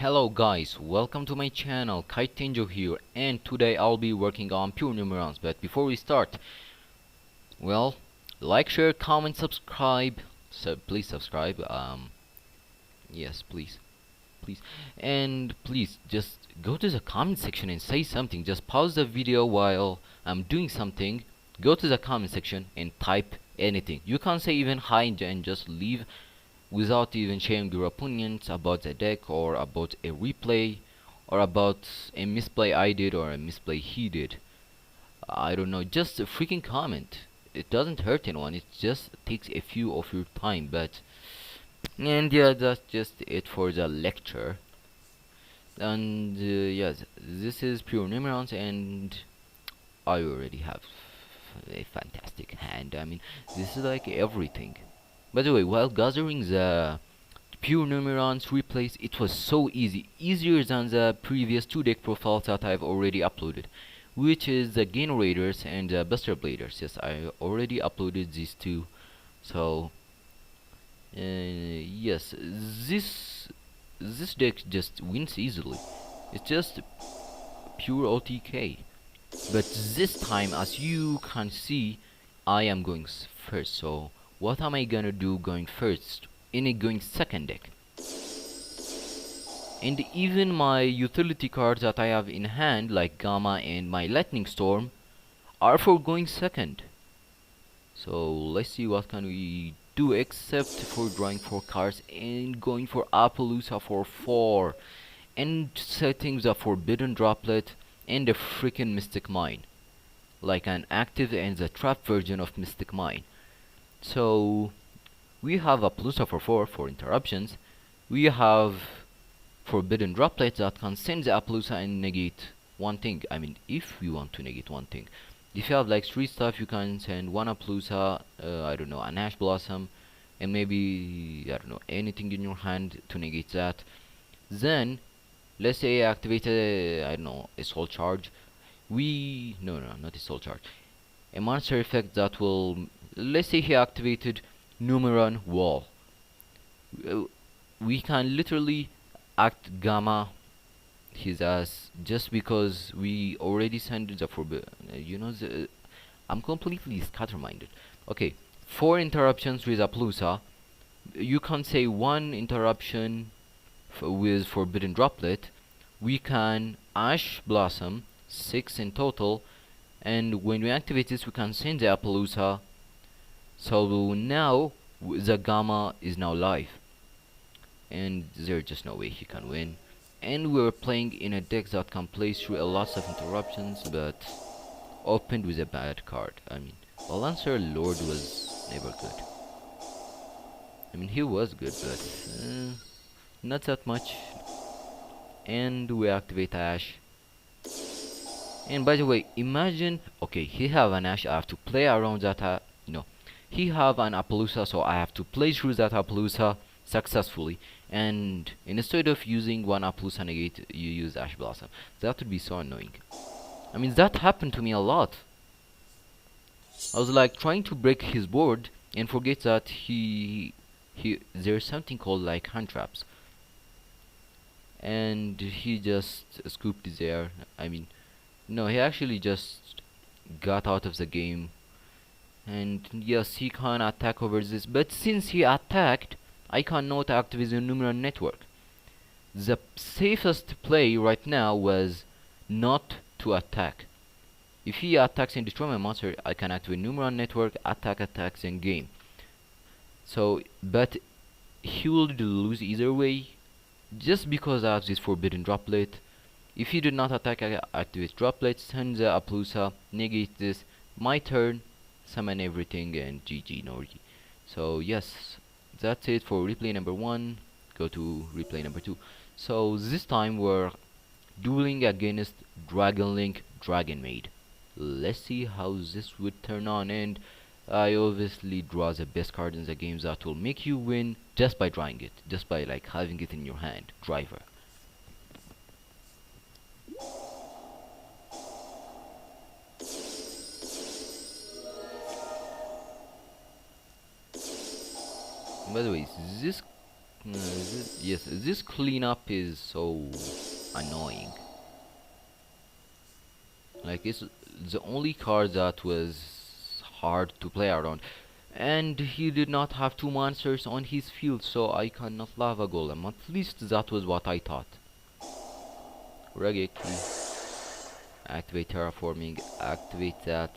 Hello guys, welcome to my channel, Kaitenjo here, and today I'll be working on pure numerons. But before we start, well, like, share, comment, subscribe. So please subscribe. Yes, please, and please just go to the comment section and say something. Just pause the video while I'm doing something. Go to the comment section and type anything. You can say even hi and just leave without even sharing your opinions about the deck or about a replay or about a misplay I did or a misplay he did. I don't know, just a freaking comment. It doesn't hurt anyone, it just takes a few of your time. And yeah, that's just it for the lecture. And yes, this is pure numerons, and I already have a fantastic hand. I mean, this is like everything. By the way, while gathering the pure numerons replays, it was so easy, easier than the previous two deck profiles that I've already uploaded, which is the generators and the buster bladers. Yes, I already uploaded these two. So yes, this deck just wins easily. It's just pure OTK. But this time, as you can see, I am going first. So what am I gonna do going first in a going second deck? And even my utility cards that I have in hand, like Gamma and my Lightning Storm, are for going second. So let's see what can we do except for drawing 4 cards and going for Appaloosa for 4 and setting the Forbidden Droplet and the freaking Mystic Mine, like an active and the trap version of Mystic Mine. So we have Appaloosa for 4 for interruptions. We have Forbidden Droplets that can send the Appaloosa and negate one thing. I mean, if we want to negate one thing. If you have like 3 stuff, you can send one Appaloosa, I don't know, an Ash Blossom, and maybe, I don't know, anything in your hand to negate that. Then, let's say I activate I don't know, a Soul Charge. No, not a Soul Charge. A monster effect that will, let's say he activated Numeron Wall. We can literally act Gamma his ass just because we already sent the forbidden. I'm completely scatterminded. Okay, 4 interruptions with Appaloosa. You can say 1 interruption with Forbidden Droplet. We can Ash Blossom, 6 in total, and when we activate this, we can send the Appaloosa. So now the Gamma is now live, and there's just no way he can win. And we're playing in a deck that can play through a lot of interruptions, but opened with a bad card. I mean, Balancer Lord was never good. I mean, he was good, but not that much. And we activate Ash. And by the way, imagine, okay, he have an Ash, I have to play around that, no. He have an Appaloosa, so I have to play through that Appaloosa successfully, and instead of using one Appaloosa negate, you use Ash Blossom. That would be so annoying. I mean, that happened to me a lot. I was like trying to break his board and forget that there's something called like hand traps, and he just scooped there. I mean, no, he actually just got out of the game. And yes, he can attack over this, but since he attacked, I cannot activate the Numeron network. The safest play right now was not to attack. If he attacks and destroys my monster, I can activate Numeron network, attacks and game. So, but he will lose either way, just because I have this Forbidden Droplet. If he did not attack, I activate Droplet, send the Appaloosa, negate this, my turn, summon everything, and GG Nori. So yes, that's it for replay number 1. Go to replay number 2. So this time we're dueling against Dragon Link Dragon Maid. Let's see how this would turn on, and I obviously draw the best card in the game that will make you win just by drawing it, just by like having it in your hand. Driver. By the way, this Yes, this cleanup is so annoying. Like, it's the only card that was hard to play around. And he did not have two monsters on his field, so I cannot lava golem. At least that was what I thought. Regeki. Activate terraforming. Activate that.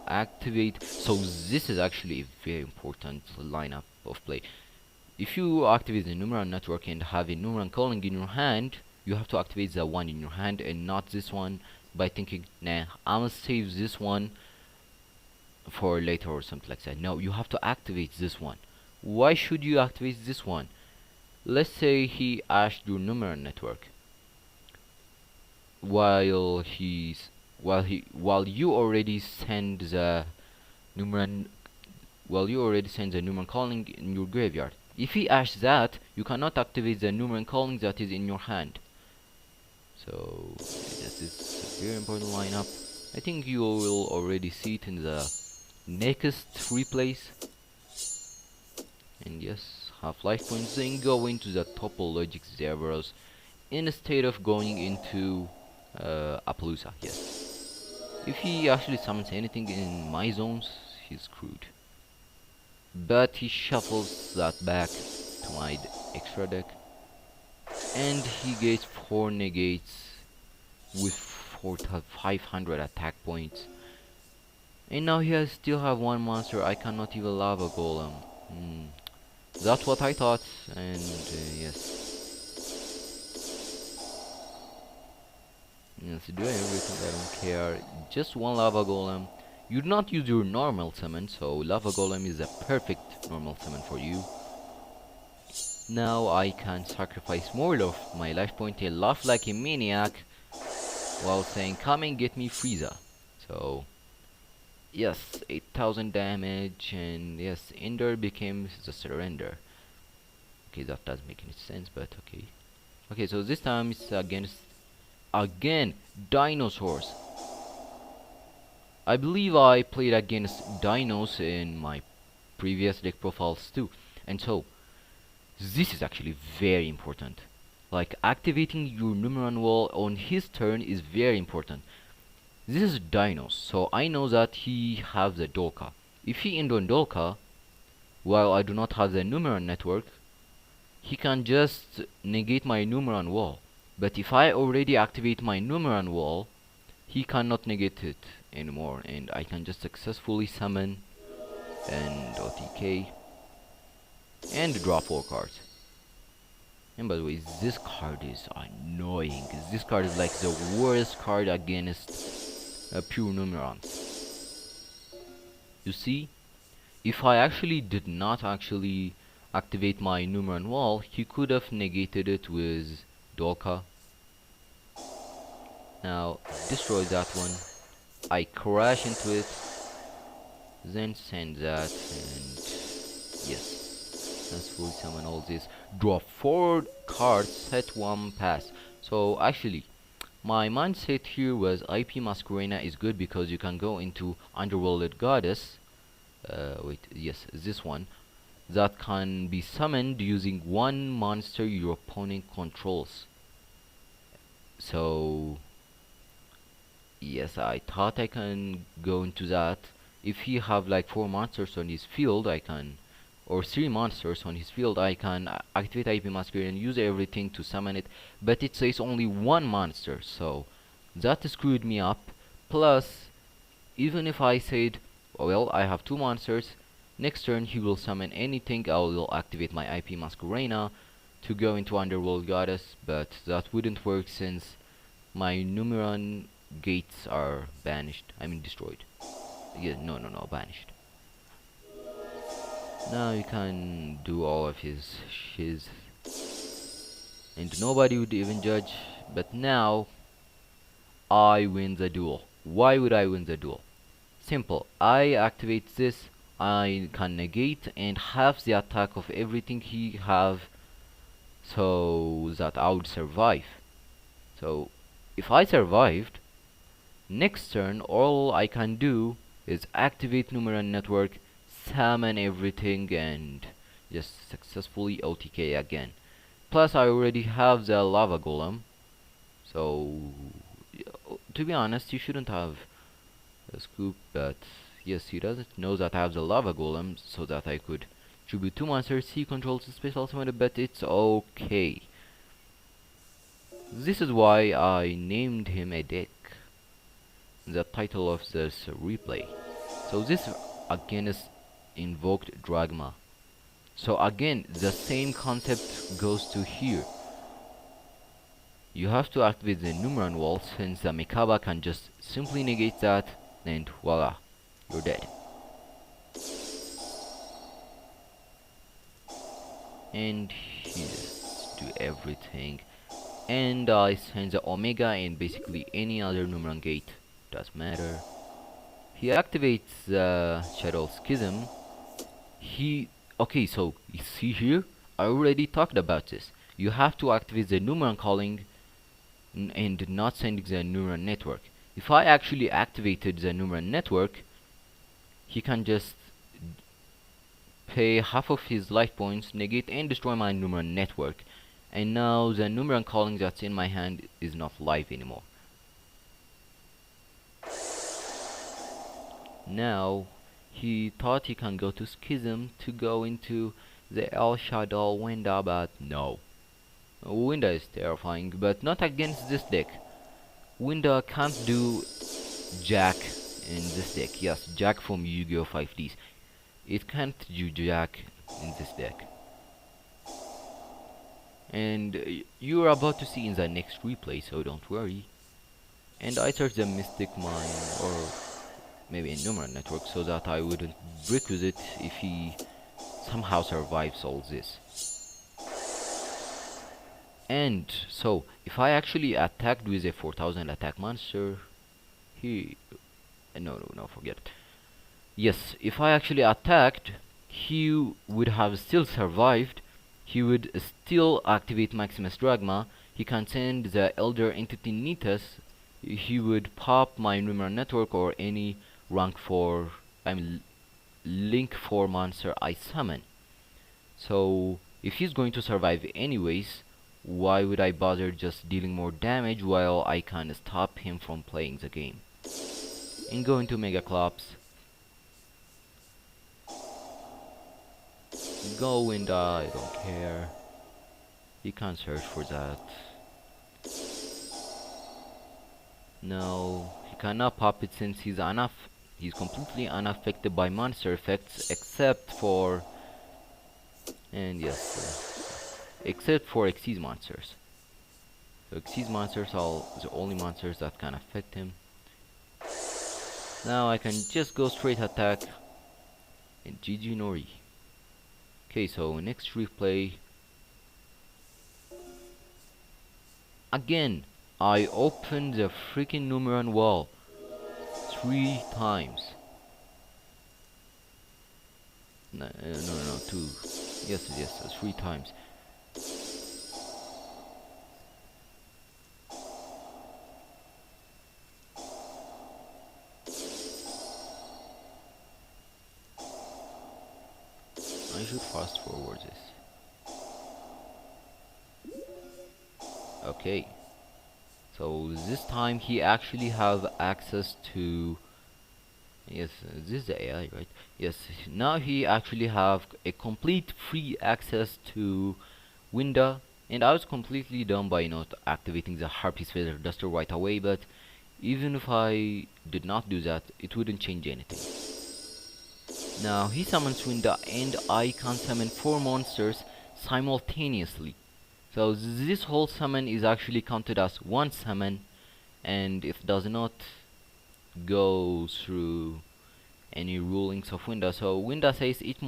Activate. So this is actually a very important lineup of play. If you activate the Numeron network and have a Numeron calling in your hand, you have to activate the one in your hand and not this one by thinking, nah, I'ma save this one for later or something like that. No, you have to activate this one. Why should you activate this one? Let's say he ashed your Numeron network while while you already send the Numeron calling in your graveyard. If he asks that, you cannot activate the Numeron calling that is in your hand. So this is a very important lineup. I think you will already see it in the next replays. And yes, half life points, then go into the topologic zeros instead of going into Appaloosa. Yes, if he actually summons anything in my zones, he's screwed. But he shuffles that back to my extra deck, and he gets 4 negates with 500 attack points. And now he still have one monster. I cannot even lava golem. That's what I thought, and yes. Yes, do everything, I don't care. Just one lava golem. You do not use your normal summon, so lava golem is a perfect normal summon for you. Now I can sacrifice more of my life point and laugh like a maniac while saying, come and get me Frieza. So yes, 8000 damage, and yes, Ender became the surrender. Okay, that doesn't make any sense, but okay. Okay, so this time it's against, again, dinosaurs. I believe I played against Dinos in my previous deck profiles too. And so, this is actually very important. Like, activating your Numeron wall on his turn is very important. This is Dinos, so I know that he has the Dolka. If he end on Dolka, while I do not have the Numeron network, he can just negate my Numeron wall. But if I already activate my Numeron wall, he cannot negate it anymore, and I can just successfully summon and OTK and draw 4 cards. And by the way, this card is annoying. This card is like the worst card against pure Numerons. You see, if I actually did not actually activate my Numeron wall, he could have negated it with Dolka. Now, destroy that one. I crash into it, then send that, and yes, successfully summon all this. Draw 4 cards, set 1 pass. So actually, my mindset here was IP Masquerena is good because you can go into Underworlded Goddess. Wait, yes, this one that can be summoned using one monster your opponent controls. So yes, I thought I can go into that. If he have like 4 monsters on his field, I can, or 3 monsters on his field, I can activate IP Masquerade and use everything to summon it. But it says only 1 monster, so that screwed me up. Plus, even if I said, well, I have 2 monsters, next turn he will summon anything, I will activate my IP Masquerena to go into Underworld Goddess, but that wouldn't work since my Numeron gates are banished. I mean destroyed. Yeah, no, banished. Now you can do all of his shiz, and nobody would even judge. But now I win the duel. Why would I win the duel? Simple. I activate this. I can negate and half the attack of everything he have, so that I would survive. So if I survived, next turn all I can do is activate Numeron network, summon everything, and Just successfully OTK again. Plus I already have the lava golem, so to be honest, he shouldn't have a scoop, but yes, he doesn't know that I have the lava golem, so that I could tribute 2 monsters. He controls the special summon, but it's okay. This is why I named him a deck, the title of this replay. So this again is invoked Dragma. So again, the same concept goes to here. You have to activate the Numeron wall, since the Mekaba can just simply negate that, and voila, you're dead. And he just do everything. And I send the Omega and basically any other Numeron gate, doesn't matter. He activates the Shadow Schism. Okay, so you see here, I already talked about this. You have to activate the Numeron calling and not sending the Numeron network. If I actually activated the Numeron network, he can just pay half of his life points, negate and destroy my Numeron network. And now the Numeron calling that's in my hand is not live anymore. Now he thought he can go to Schism to go into the El Shaddai Winda, but no. Winda is terrifying, but not against this deck. Winda can't do Jack in this deck. Yes, Jack from Yu-Gi-Oh! 5Ds. It can't do Jack in this deck. And you're about to see in the next replay, so don't worry. And I searched the Mystic Mine, or maybe a Numeron network, so that I wouldn't break with it if he somehow survives all this. And so, if I actually attacked with a 4000 attack monster, no, forget it. Yes, if I actually attacked, he would have still survived. He would still activate Maximus Dragma. He can send the Elder Entity Nitas. He would pop my Numeron network or any rank 4, link 4 monster I summon. So if he's going to survive anyways, why would I bother just dealing more damage while I can stop him from playing the game? And go into Mega Clops. Go Winda, I don't care. He can't search for that. No, he cannot pop it since he's completely unaffected by monster effects, except for, and yes, except for Xyz monsters. So Xyz monsters are the only monsters that can affect him. Now I can just go straight attack and GG Nori. Okay, so next replay. Again, I opened the freaking Numeron wall 3 times. No, 2. Yes, 3 times. I should fast forward this. Okay. So this time he actually have access to, yes, this is the AI, right? Yes, now he actually have a complete free access to Winda, and I was completely dumb by not activating the Harpy's Feather Duster right away, but even if I did not do that, it wouldn't change anything. Now he summons Winda and I can summon 4 monsters simultaneously. So this whole summon is actually counted as one summon, and if does not go through any rulings of Winda. So Winda says each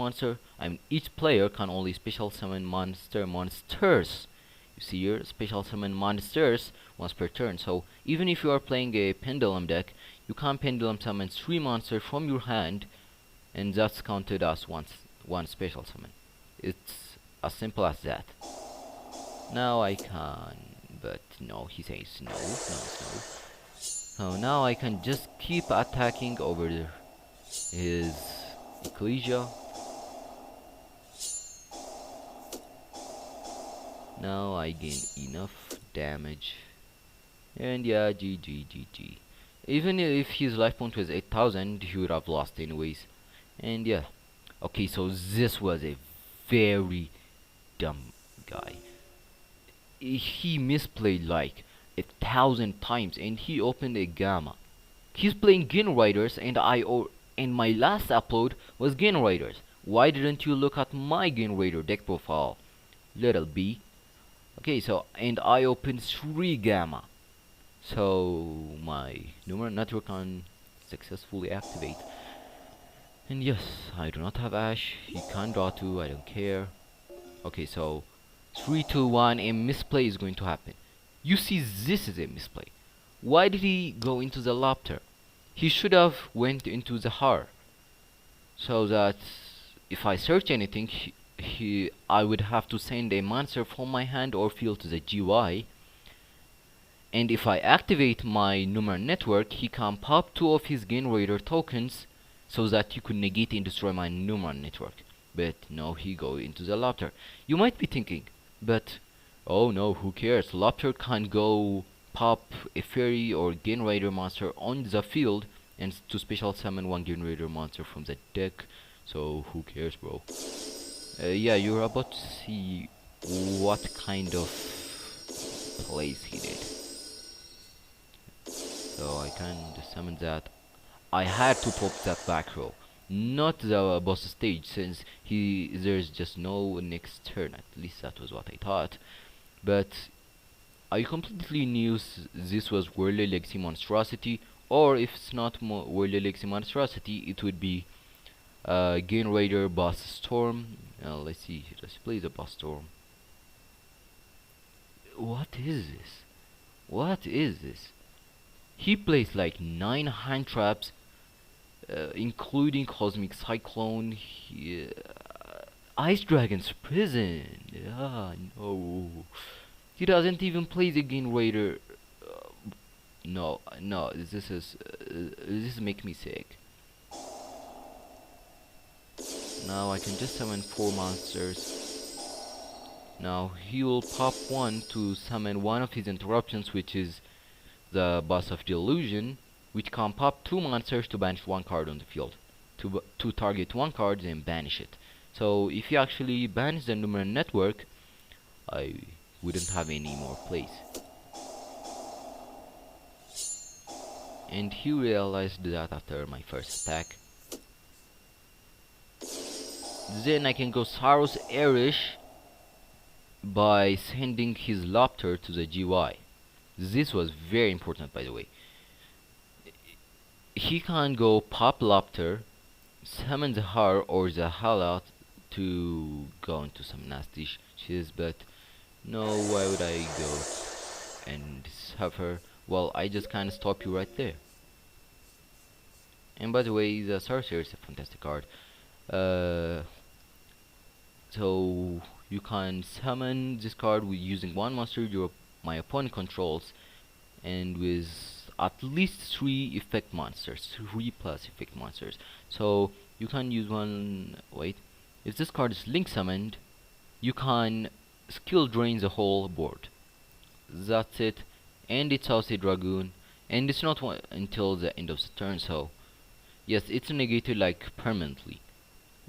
player can only special summon monsters. You see here, special summon monsters once per turn. So even if you are playing a pendulum deck, you can pendulum summon 3 monsters from your hand, and that's counted as one special summon. It's as simple as that. Now I can, but no, he says no. So now I can just keep attacking over his Ecclesia. Now I gain enough damage. And yeah, GG. Even if his life point was 8,000, he would have lost anyways. And yeah. Okay, so this was a very dumb guy. He misplayed like 1,000 times and he opened a gamma. He's playing Gin Riders and my last upload was Gin Riders. Why didn't you look at my Gin Raider deck profile? Little B. Okay, so and I opened 3 gamma. So my Numeron network can successfully activate. And yes, I do not have Ash. He can draw 2, I don't care. Okay, so 3, 2, 1, a misplay is going to happen. You see, this is a misplay. Why did he go into the Lapter? He should have went into the Har. So that if I search anything, I would have to send a monster from my hand or field to the GY. And if I activate my Numeron network, he can pop 2 of his Gain Raider tokens so that he could negate and destroy my Numeron network. But no, he go into the Lapter. You might be thinking, but oh no, who cares? Lapter can go pop a fairy or Gain Raider monster on the field and to special summon 1 Gain Raider monster from the deck. So who cares, bro? Yeah, you're about to see what kind of plays he did. So I can just summon that. I had to pop that back row, not the boss stage, since there's just no next turn. At least that was what I thought. But I completely knew this was Worldly Legacy Monstrosity, or if it's not Worldly Legacy Monstrosity, it would be Gain Raider Boss Storm. Let's see, let's play the Boss Storm. What is this? What is this? He plays like 9 hand traps, including Cosmic Cyclone, Ice Dragon's Prison. Ah, no. He doesn't even play the Gain Raider. No, this is make me sick. Now I can just summon 4 monsters. Now he will pop 1 to summon one of his interruptions, which is the Boss of Delusion, which can pop 2 monsters to banish 1 card on the field. To target 1 card and banish it. So if you actually banish the Numeron network, I wouldn't have any more plays. And he realized that after my first attack. Then I can go Saros Erish by sending his Lapter to the GY. This was very important, by the way. He can go pop Lapter, summon the Har or the Halat to go into some nasty shiz, but no, why would I go and suffer? Well, I just kinda stop you right there. And by the way, the Sorcerer is a fantastic card. So you can summon this card with using 1 monster my opponent controls, and with at least 3 effect monsters, 3 plus effect monsters. So you can use one. Wait, if this card is link summoned, you can skill drain the whole board. That's it, and it's also a Dragoon, and it's not until the end of the turn. So yes, it's negated like permanently.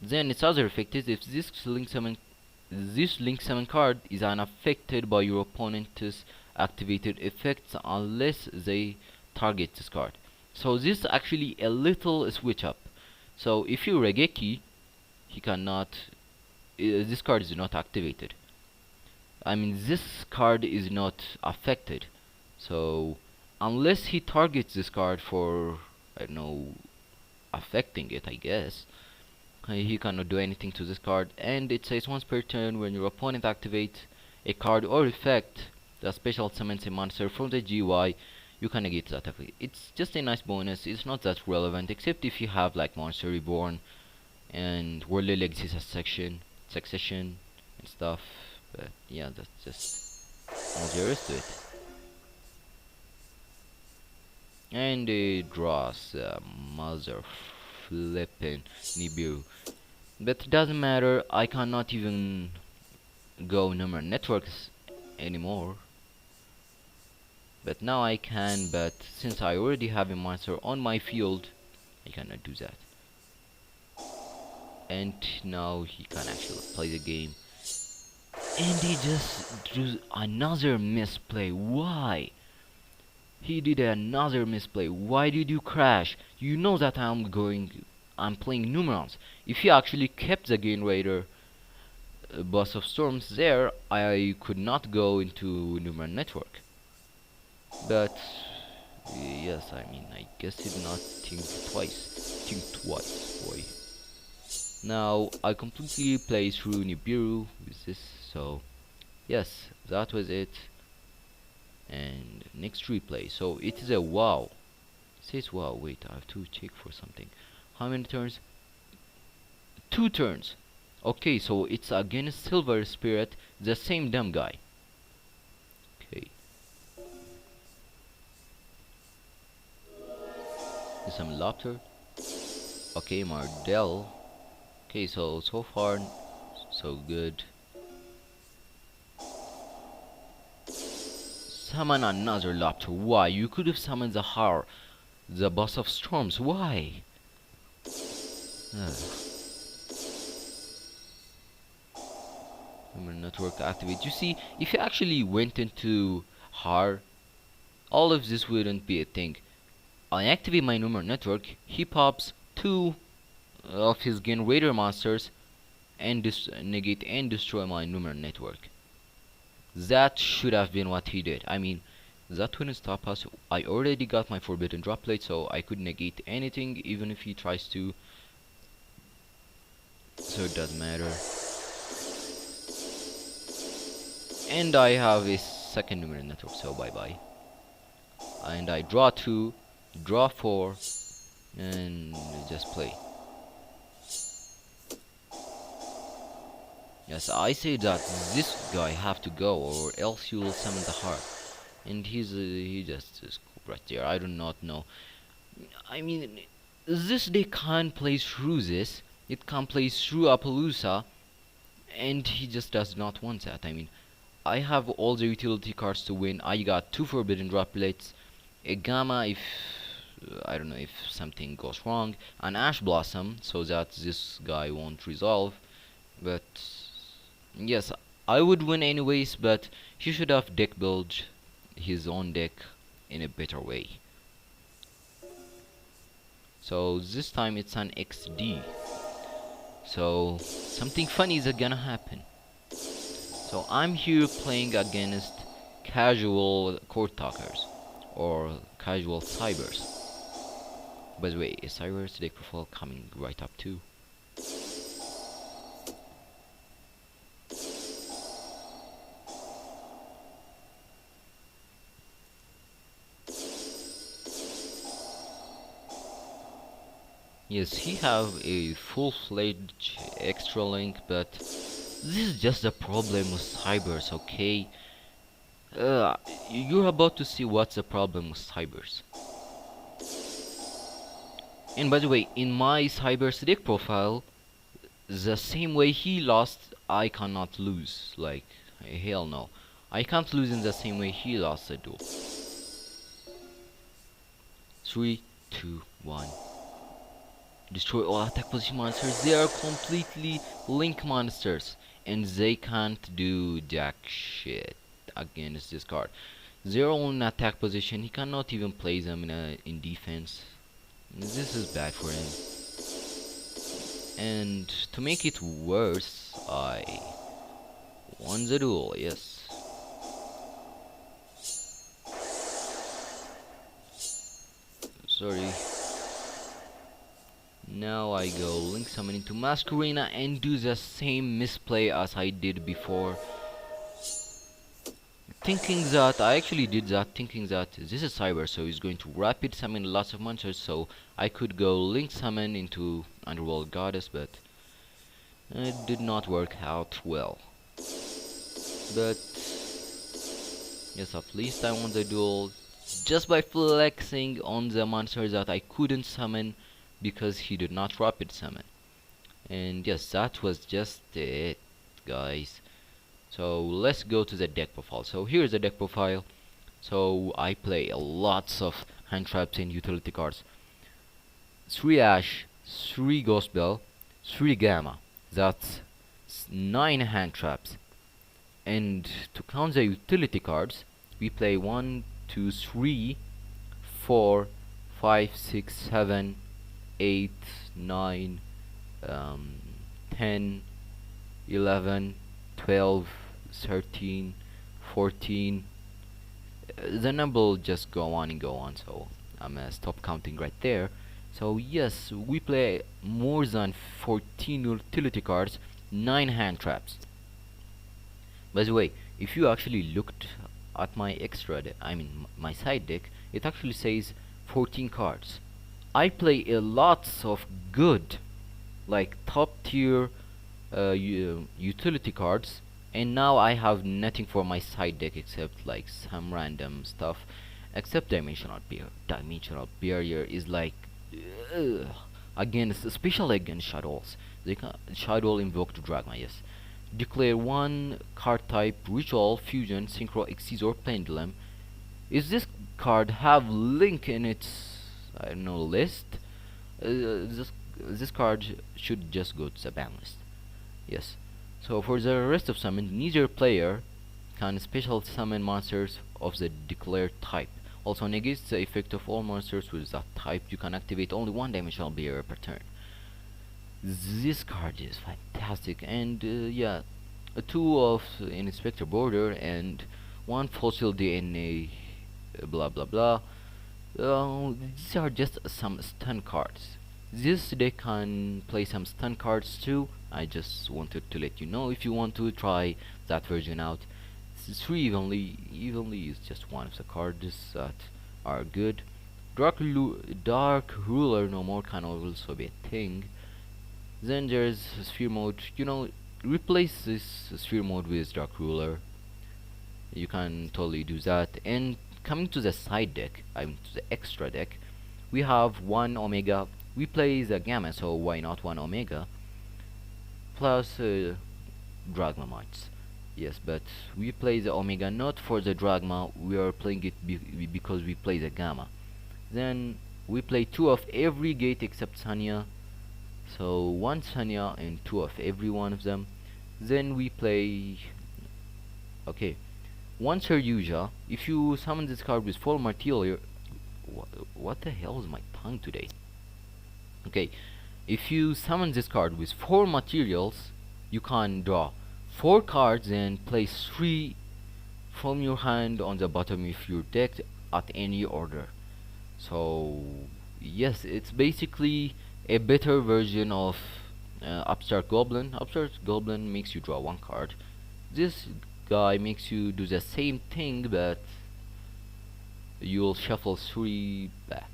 Then its other effect is if this link summon card is unaffected by your opponent's activated effects unless they target this card. So this is actually a little switch up. So if you Regeki, he cannot. This card is not activated. I mean, this card is not affected. So unless he targets this card for, I don't know, affecting it, I guess. He cannot do anything to this card, and it says once per turn when your opponent activates a card or effect that special summons a monster from the GY, you can negate that effect. It's just a nice bonus. It's not that relevant, except if you have like Monster Reborn and Worldly Legacy Succession and stuff. But yeah, that's just all there is to it. And it draws mother flippin' Nibiru. But it doesn't matter, I cannot even go Numeron networks anymore. But now I can, but since I already have a monster on my field, I cannot do that. And now he can actually play the game. And he just drew another misplay. Why? He did another misplay. Why did you crash? You know that I'm playing Numerons. If he actually kept the Gain Raider Boss of Storms there, I could not go into Numeron Network. But yes, I mean, I guess he did not think twice. Think twice, boy. Now I completely play through Nibiru with this, so yes, that was it. And next replay, so it is a wow. It says wow. Wait, I have to check for something. How many turns? 2 turns. Okay, so it's against Silver Spirit, the same dumb guy. Okay. Some Lopter. Okay, Mardell. Okay, so far so good. Summon another Lopter. Why? You could have summoned the Har, the Boss of Storms. Why? Network activate. You see, if you actually went into Har, all of this wouldn't be a thing. I activate my Numeron network, he pops 2 of his Gain Raider monsters and negate and destroy my Numeron network. That should have been what he did. I mean, that wouldn't stop us. I already got my Forbidden Droplet, so I could negate anything even if he tries to. So it doesn't matter. And I have a second Numeron network, so bye bye. And I draw 2, draw 4, and just play. Yes, I say that this guy have to go, or else you will summon the heart. And he just is right there. I do not know. I mean, this deck can't play through this. It can't play through Appaloosa, and he just does not want that. I mean, I have all the utility cards to win. I got 2 Forbidden Droplets, a Gamma if I don't know if something goes wrong, an Ash Blossom so that this guy won't resolve. But yes, I would win anyways, but he should have deck built his own deck in a better way. So this time it's an XD. So something funny is gonna happen. So I'm here playing against casual court talkers or casual cybers. By the way, is Cyber's deck profile coming right up too? Yes, he have a full-fledged extra link, but this is just a problem with Cybers, okay? You're about to see what's the problem with Cybers. And by the way, in my Cybers deck profile, the same way he lost, I cannot lose. Like, hell no. I can't lose in the same way he lost the duel. 3, 2, 1. Destroy all attack position monsters. They are completely link monsters, and they can't do jack shit against this card. They're all in attack position. He cannot even play them in defense. This is bad for him. And to make it worse, I won the duel. Yes. Sorry. Now I go link summon into Masquerena and do the same misplay as I did before. Thinking that, I actually did that, thinking that this is Cyber, so he's going to rapid summon lots of monsters, so I could go link summon into Underworld Goddess, but it did not work out well. But yes, at least I won the duel just by flexing on the monsters that I couldn't summon because he did not rapid summon. And yes, that was just it, guys. So let's go to the deck profile. So here's the deck profile. So I play lots of hand traps and utility cards. 3 Ash, 3 Ghost Bell, 3 Gamma. That's 9 hand traps. And to count the utility cards, we play 1, 2, 3, 4, 5, 6, 7, 8, 9, 10, 11, 12, 13, 14. The number will just go on and go on, so I'm gonna stop counting right there. So yes, we play more than 14 utility cards, 9 hand traps. By the way, if you actually looked at my my side deck, it actually says 14 cards. I play a lots of good, like top tier utility cards, and now I have nothing for my side deck except like some random stuff, except dimensional barrier. Dimensional barrier is like ugh, against, especially against shadows. They can shadow invoke to Dragma. Yes, declare one card type: ritual, fusion, synchro, exceed, or pendulum. If this card have link in its, I don't know, list, this card should just go to the ban list. Yes. So for the rest of summon, neither player can special summon monsters of the declared type. Also negates the effect of all monsters with that type. You can activate only one dimensional barrier per turn. This card is fantastic, and yeah, two of Inspector Border and one Fossil DNA, blah blah blah. These are just some stun cards. This deck can play some stun cards too. I just wanted to let you know if you want to try that version out. 3 evenly is just one of the cards that are good. Dark Ruler no more can also be a thing. Then there's Sphere Mode. You know, replace this Sphere Mode with Dark Ruler. You can totally do that. And coming to the side deck, to the extra deck, we have 1 Omega. We play the Gamma, so why not 1 Omega? Plus Dragma Mites. Yes, but we play the Omega not for the Dragma, we are playing it because we play the Gamma. Then we play 2 of every gate except Sanya. So 1 Sanya and 2 of every one of them. Then we play, okay, 1 Seryuja. If you summon this card with full material, what the hell is my tongue today? Okay, if you summon this card with 4 materials, you can draw 4 cards and place 3 from your hand on the bottom of your deck at any order. So yes, it's basically a better version of Upstart Goblin. Upstart Goblin makes you draw 1 card. This guy makes you do the same thing, but you'll shuffle 3 back.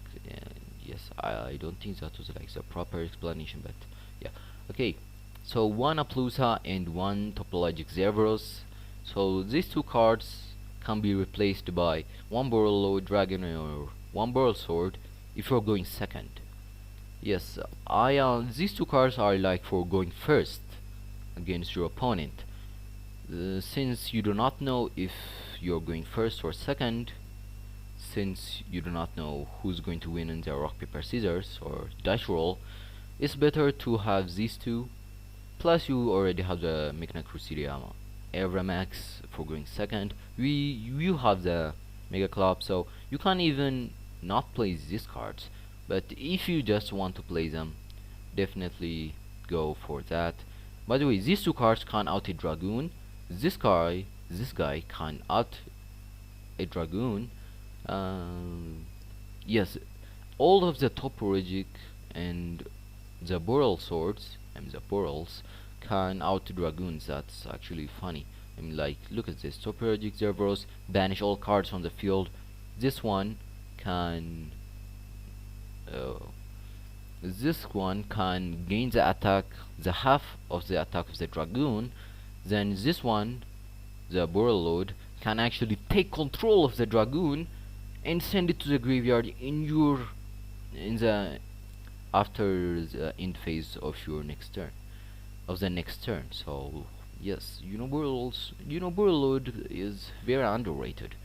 Yes, I don't think that was like the proper explanation, but yeah. Okay, so 1 Aplusa and 1 Topologic Zevros. So these 2 cards can be replaced by 1 Borrello Dragon or 1 Burl Sword if you're going second. Yes, these 2 cards are like for going first against your opponent. Since you do not know if you're going first or second, since you do not know who's going to win in the rock paper scissors or dice roll, it's better to have these 2. Plus you already have the Mechanic Crucidia Avramax for going second. You have the Mega Club, so you can't even not play these cards. But if you just want to play them, definitely go for that. By the way, these 2 cards can out a Dragoon. This guy can out a Dragoon. Yes, all of the Topologic and the Boral swords, the Borals, can out Dragoons. That's actually funny. Like, look at this. Topologic Zerberus banish all cards on the field. This one can gain the attack, the half of the attack of the Dragoon. Then this one, the Boral Lord, can actually take control of the Dragoon and send it to the graveyard after the end phase of your next turn, So Yes, Burlord is very underrated.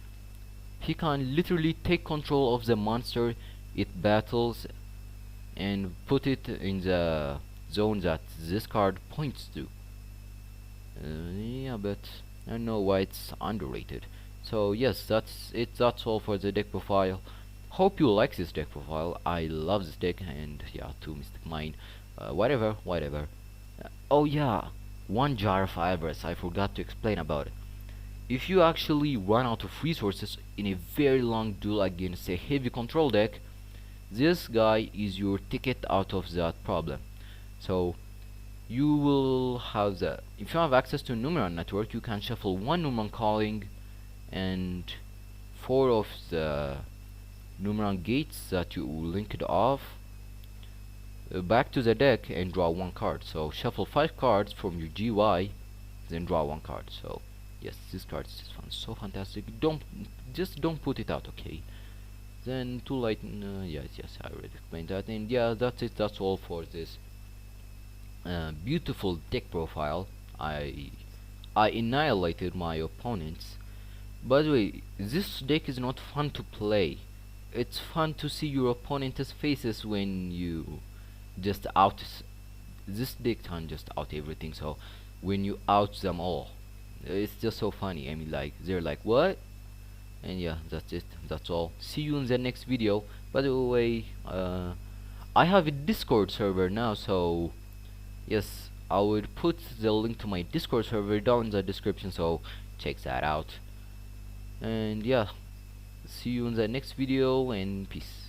He can literally take control of the monster it battles and put it in the zone that this card points to. Yeah, but I don't know why it's underrated. So yes, that's it. That's all for the deck profile. Hope you like this deck profile. I love this deck, and yeah, two Mystic Mine, whatever. Oh yeah, one jar of Iris. I forgot to explain about it. If you actually run out of resources in a very long duel against a heavy control deck, this guy is your ticket out of that problem. So you will have the if you have access to Numeron network, you can shuffle one Numeron calling and four of the Numeron gates that you linked off back to the deck and draw one card. So shuffle 5 cards from your GY, then draw one card. So yes, this card is fun, so fantastic. Don't put it out, okay? Then too late. Yes, I already explained that. And yeah, that's it. That's all for this beautiful deck profile. I annihilated my opponents. By the way, this deck is not fun to play. It's fun to see your opponent's faces when you just out. This deck can just out everything. So when you out them all, it's just so funny. I mean, like they're like, what? And yeah, that's it. That's all. See you in the next video. By the way, I have a Discord server now, so yes, I would put the link to my Discord server down in the description, so check that out. And yeah, see you in the next video, and peace.